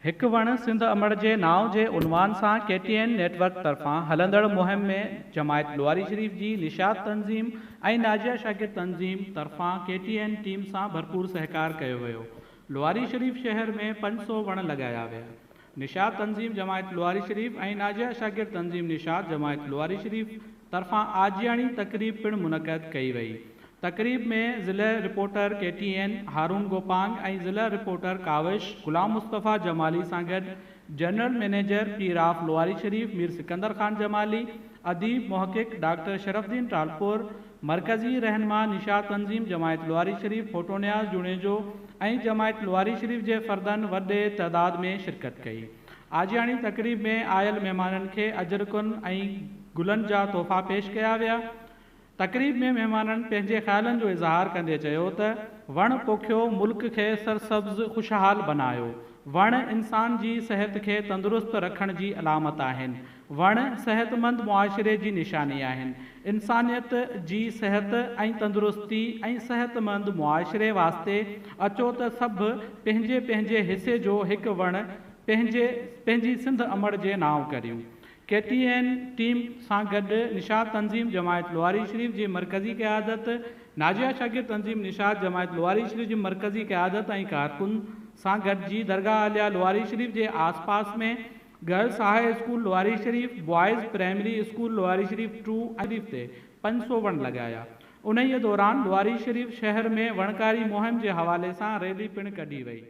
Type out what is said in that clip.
हिकु वण सिंध अमड़ जे नाव जे उनवान सां KTN नेटवर्क तरफ़ां हलंदड़ मुहिम में जमायत लोहारी शरीफ़ जी निशात तंज़ीम ऐं नाजिया शागिर्द तंज़ीम तरफ़ां KTN टीम सां भरपूर सहकार कयो वियो। लोहारी शरीफ़ शहर में 500 वण लगाया विया। निशात तंज़ीम जमायत लोहारी शरीफ़ ऐं नाजिया शागिर्द तंज़ीम निशात जमायत लोहारी शरीफ़ तरफ़ां आजियाणी तक़रीब पिणु मुनक़द कई वई। तक़रीब में ज़िला रिपोर्टर KTN हारून गोपांग ऐं ज़िला रिपोर्टर काविश गुलाम मुस्तफ़ा जमाली सां गॾु जनरल मैनेजर पीराफ लोहारी शरीफ़ मीर सिकंदर ख़ान जमाली, अदीब मुहक़िक़ डॉक्टर शरफुद्दीन टालपुर, मरकज़ी रहनुमा निशात तंज़ीम जमायत लोहारी शरीफ़ फोटोनियाज़ जुणेजो ऐं जमायत लोहारी शरीफ़ जे फ़र्दनि वॾे तइदाद में शिरकत कई। आजियाणी तक़रीब में आयल महिमाननि खे अजरकुन ऐं गुलनि जा तोहफ़ा पेश कया विया। तक़रीब में महिमाननि पंहिंजे ख़्यालनि जो इज़हार कंदे चयो त वण पोखियो मुल्क खे सरसब्ज़ खुशहाल बनायो। वण इंसान जी सिहत खे तंदुरुस्त रखण जी अलामत आहिनि। वण सेहतमंद मुआशिरे जी निशानी आहिनि। इंसानियत जी सिहत ऐं तंदुरुस्ती ऐं सेहतमंद मुआशिरे वास्ते अचो त सभु पंहिंजे पंहिंजे हिसे जो हिकु वण पंहिंजी सिंध अमड़ जे नाव करियूं। KTN टीम सां गॾु निशात तंज़ीम जमायत लोहारी शरीफ़ जी मरकज़ी क़यादत, नाजिया शागिर्द तंज़ीम निशात जमायत लोहारी शरीफ़ जी मरकज़ी क़यादत ऐं कारकुन सां गॾिजी दरगाह आलिया लोहारी शरीफ़ जे आसपास में गर्ल्स हाई स्कूल लोहारी शरीफ़, बॉयज़ प्राइमरी स्कूल लोहारी शरीफ़ 2 शरीफ़ ते 500 वण लॻाया। उन्हीअ दौरान लोहारी शरीफ़ शहर में वणकारी मुहिम जे हवाले सां रैली पिणु कढी वई।